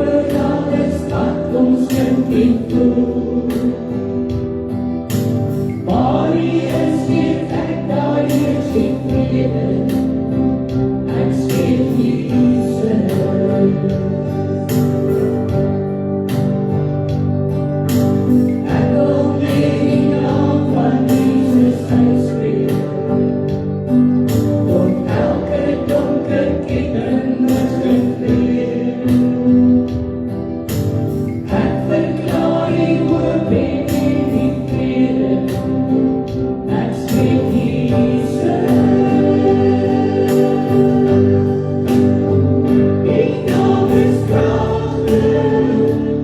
wird alles macht uns ständig tun. Body is hier, da hier steht Frieden, als steht Jesus. Echo living on von Jesus als Frieden, und elke dunkel Gegend muss entfliehen. Het verklaring wordt in Frieden, als steht Jesus. Ik know His krachten,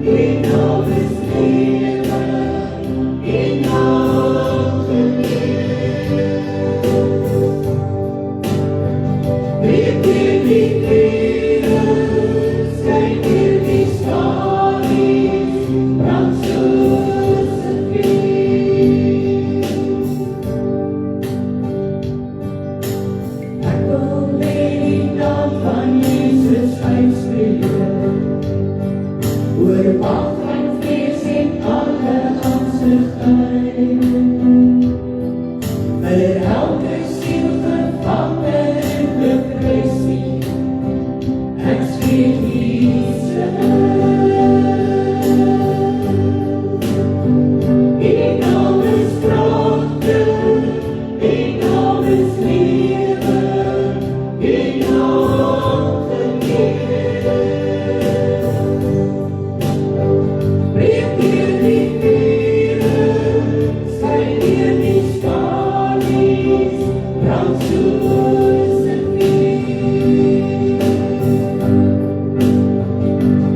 ik know His liefde, ik know Genade. Weet ihr die Frieden, seid ihr die Stories, Franzosen wie. Echo lening dan van Jesus als Frieden, oorwag en vrees in alle aansigheid. Vir elke siel gevangen in depressie, ek spreek Jesus. Ik know His krachten, ik know His liefde, ik know Genade. Breek hier die Frieden, schrijf hier die stories, Franzosen wie.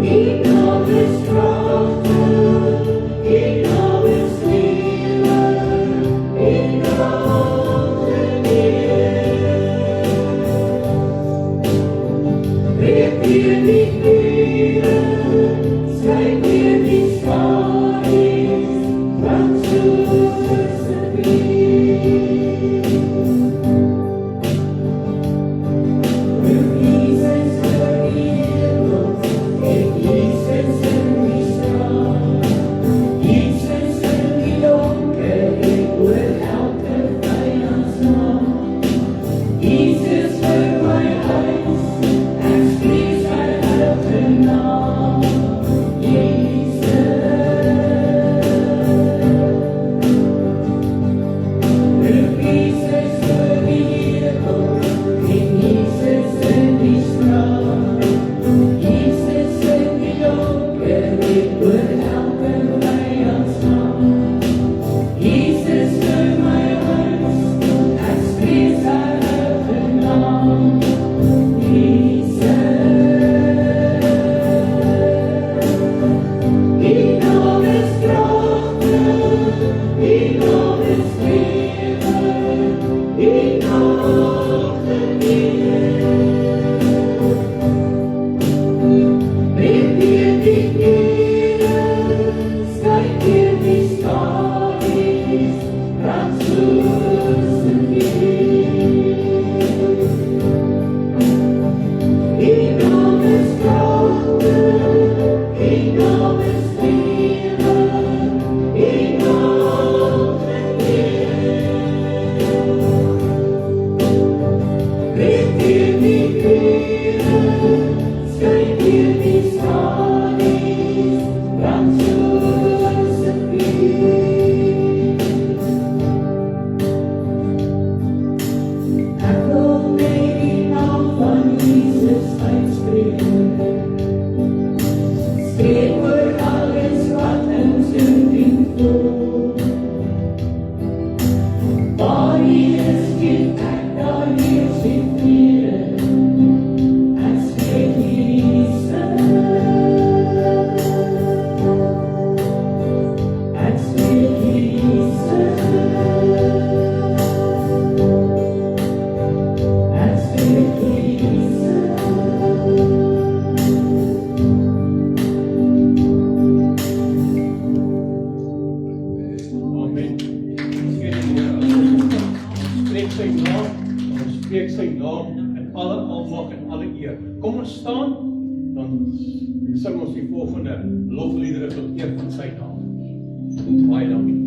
Ik know His krachten, ik know His liefde, ik know Genade. Breek hier die Frieden, schrijf hier die stories, Franzosen wie. Roep Jesus door die wereld, geef Jesus in die straat. Jesus in die donker, ik hoor elke vijandsnaam. Jesus vir my huis, ek spreek sy elke naam. Jesus. Roep Jesus door die wereld, geef Jesus in die straat. Jesus in die donker, ek hoor elke vijandsnaam. Jesus vir my huis, ek spreek sy elke naam. Jesus. Ik know His krachten, ik know His liefde, ik know Genade. Breek hier die Frieden, schrijf hier die stories, Franzosen wie. Ik know His krachten, ik know His liefde, ik know Genade. Breek hier die Frieden, schrijf hier die stories, Franzosen wie. Echo lening aan van Jesus als Frieden, spreek oor alles wat ons in voelt. Body is hier, ek daar hier sien Frieden, ek spreek Jesus. Ek spreek Jesus. Ek spreek Jesus. Sing ons die volgende lofliedere tot eer van sy naam. Baie dankie.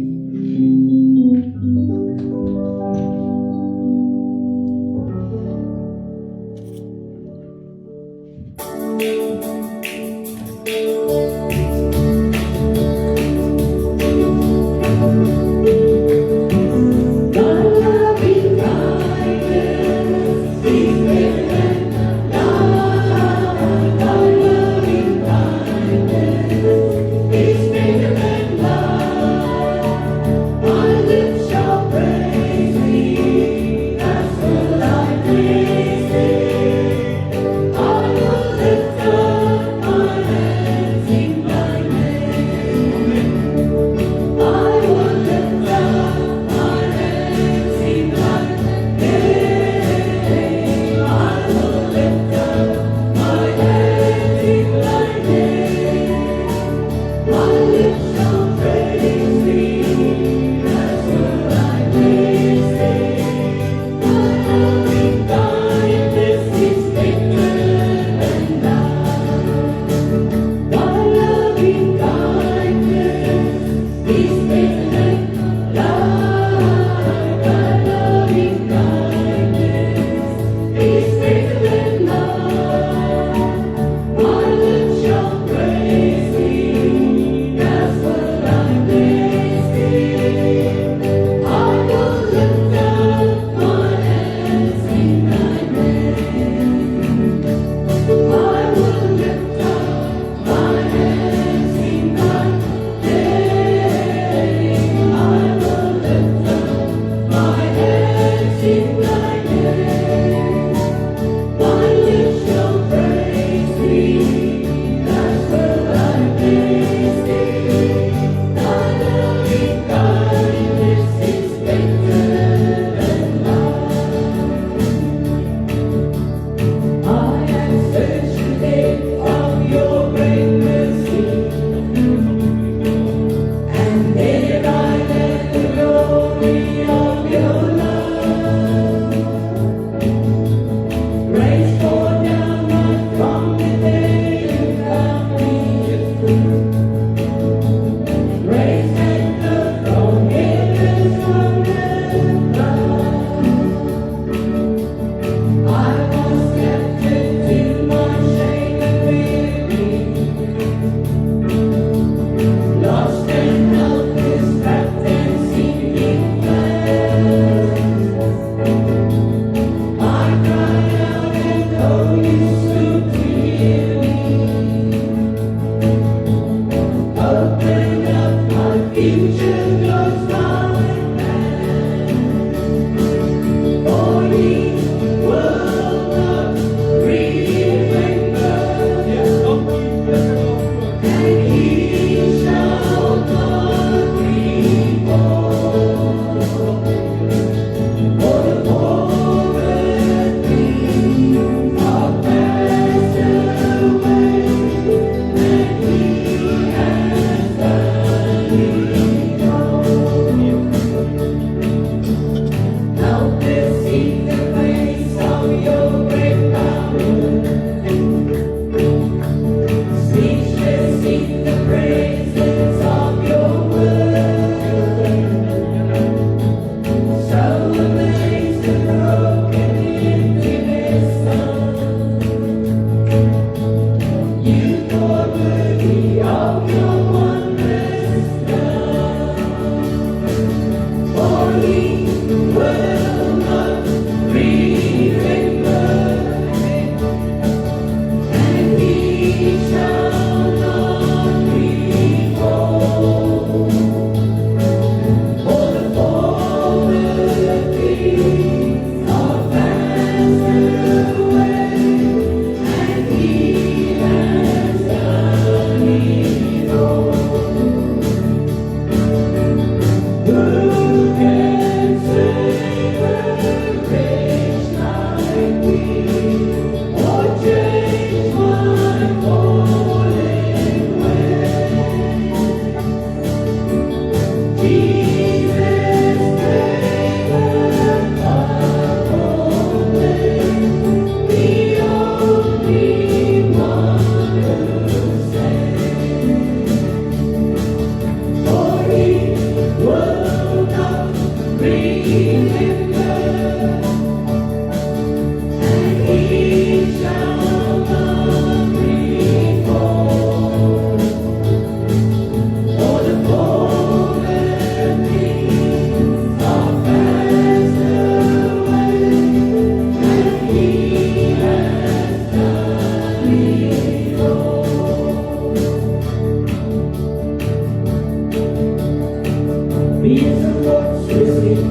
Wie is een godsgezien?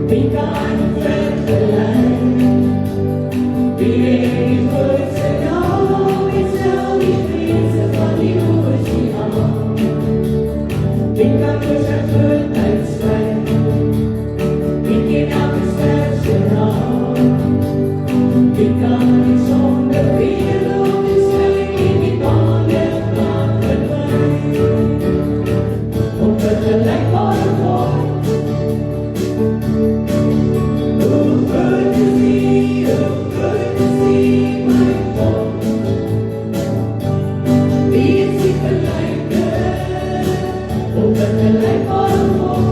Wie kan het vergelijken? Wie heeft ooit zijn naam in zelf die grenzen van die oceaan? Wie kan door zijn grootheid schrijven? Wie kent elke ster zijn naam? Wie kan niet zonder wereld zijn in die baan met laten verdwijnen? Op het gelijkbare God. Hoe goed is die, mijn God? Wie is die gelijke? Op het gelijkbare God.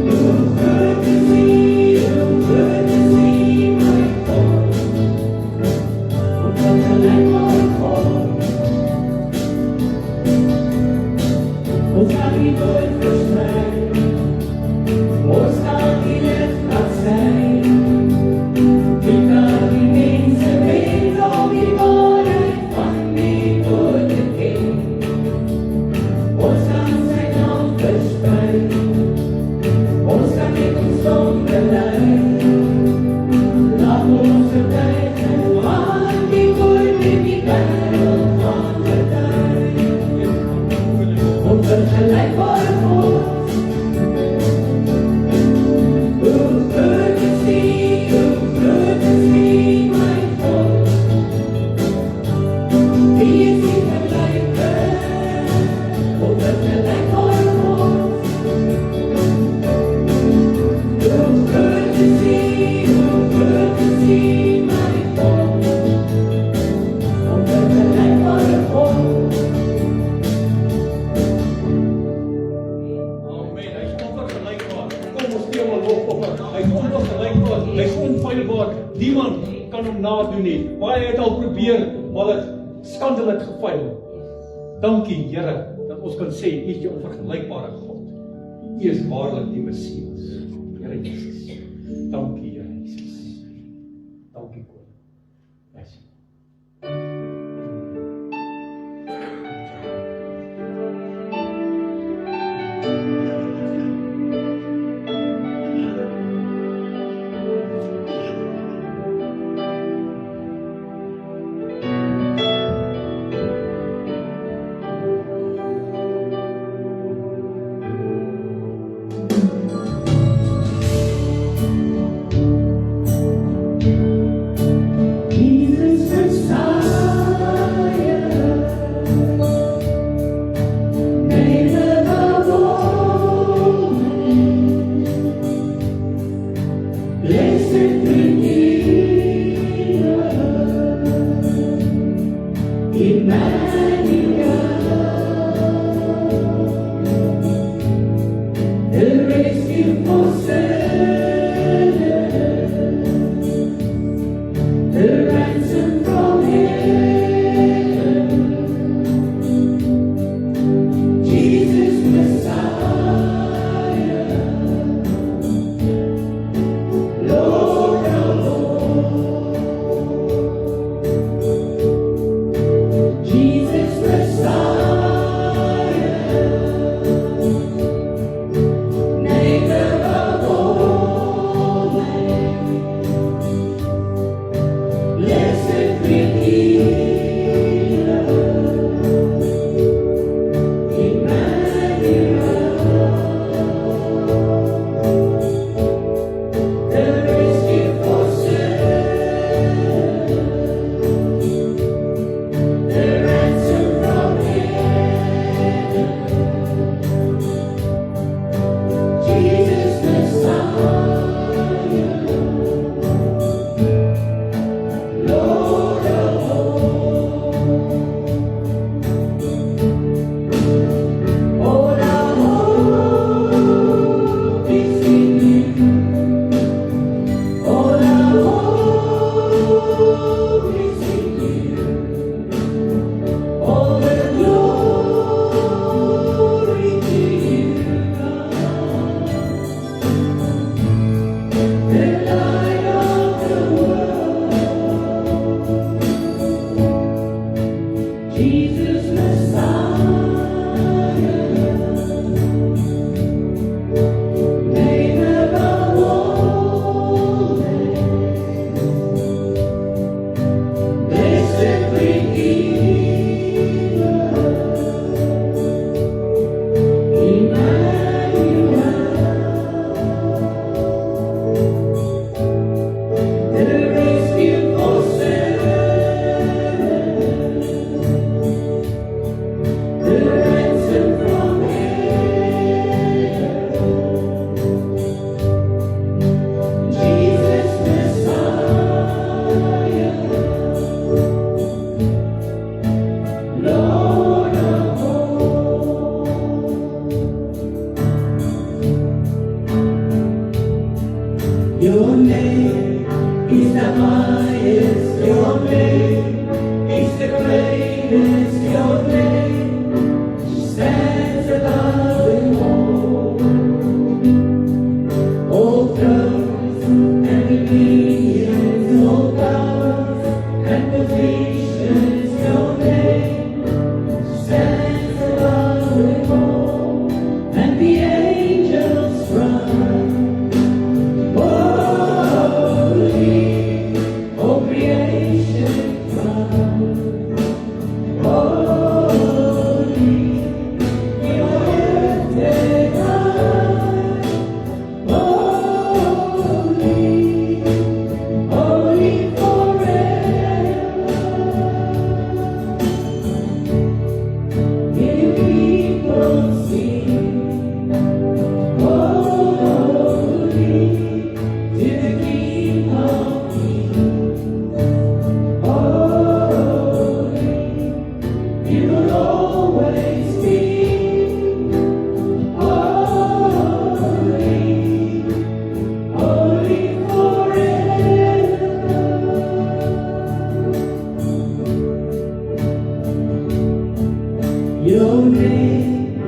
Hoe goed is die, mijn God? Op het gelijkbare God. Ons gaat niet nooit verspreiden, ons gaat niet echt laat zijn. Wie kan die mensen weten om die waarheid van die goede King? Ons gaat zijn naam verspreiden, ons gaat niet ons zonder lijden. Laat ons getuigen van die woord in die wereld van de tijd. Op een gelijkbare God. Hoe goed is die, mijn God? Wie is die gelijke? Op een gelijkbare God. Hoe goed is die, mijn God? Op een gelijkbare God. Amen. Hy is onvergelykbaar. Kom ons gee hom 'n lofoffer. Hy is onvergelykbaar. Hy is onfeilbaar. Niemand kan hom nadoen nie. Maar hy het al probeer, maar dit skandelik gefaal. Dankie Here dat ons kan sê U is die onvergelykbare God. U is waarlik die Messias. Here Jesus. Dankie Here Jesus. Dankie Koning. Yes. Jesus Messiah, name above all names, blessed Redeemer, Emmanuel, the rescue for sinners, the ransom from heaven, Jesus Messiah, Lord of all. Jesus positions, your name stands above them all, and the angels cry, holy, all creation cries, holy, you are lifted high, holy, holy forever. Hear people sing, holy, to the King of Kings. Holy, you will always be. Holy, holy forever. Your name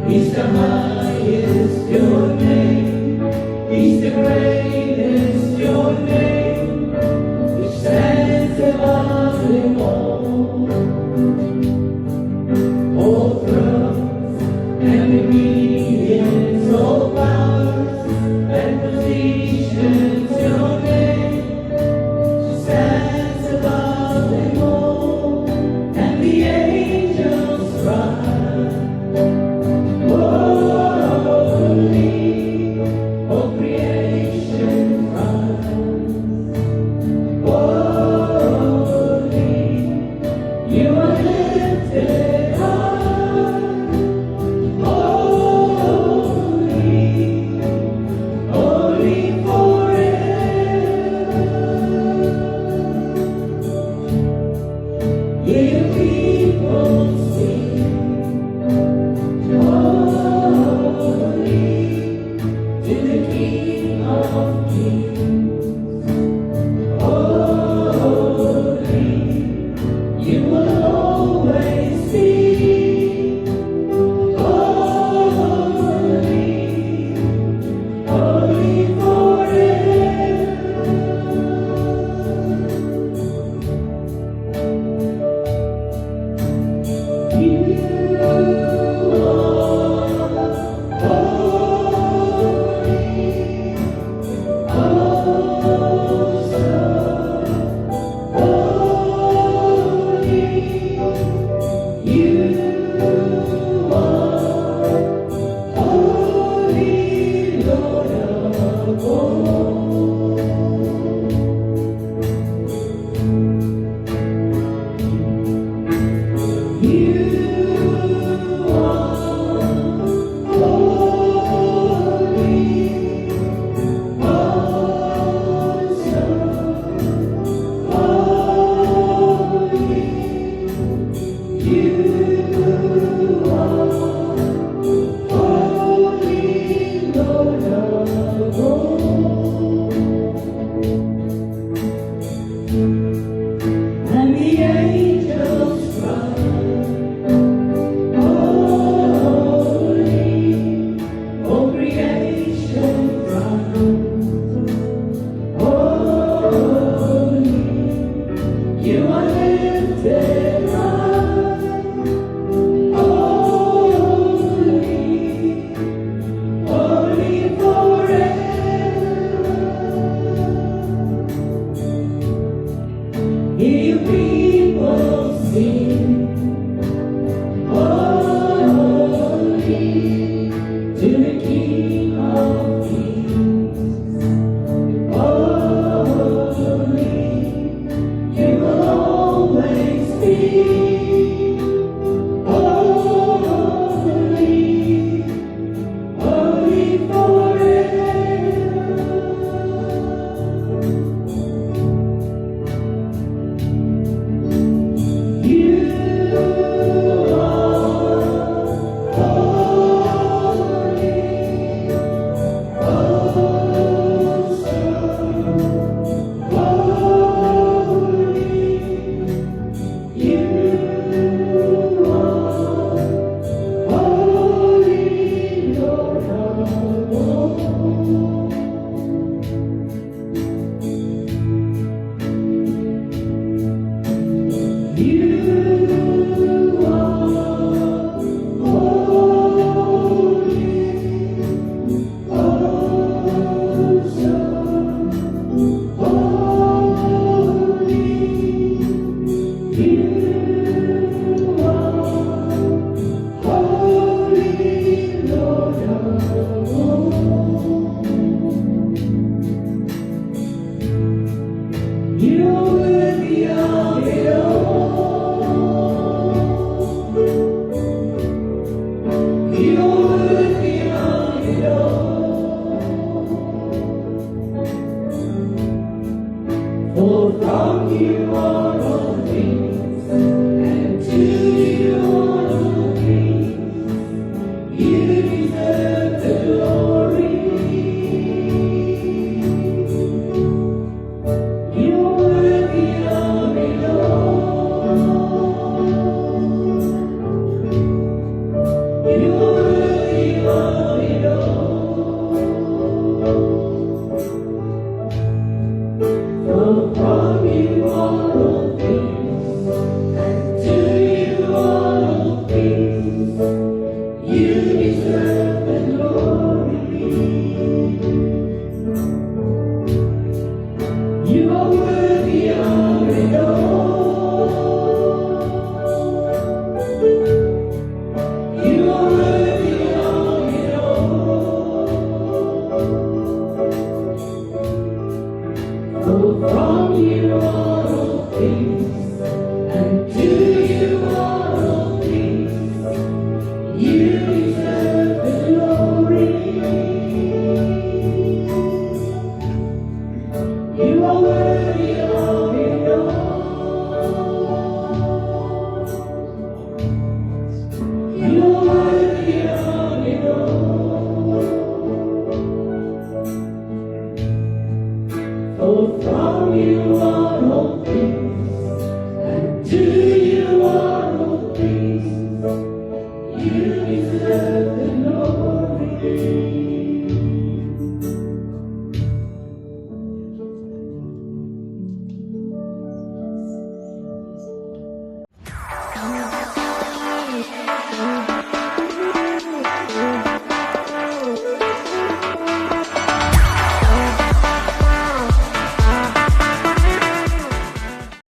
is the highest, your name is the greatest, your name which stands above them all. All thrones and dominions, all powers and positions, your name stands above them all, and the angels cry, holy, all creation cries, holy, you are lifted high, holy, holy forever. Hear people sing, holy, to the King of Kings. Holy, you will always be. Holy, holy forever. You are holy, oh so holy. You are holy, Lord of all. You are holy, oh so holy. You are holy, Lord of all. And the angels cry, holy, all creation cries, holy, you are lifted high, holy, holy forever. Hear people sing,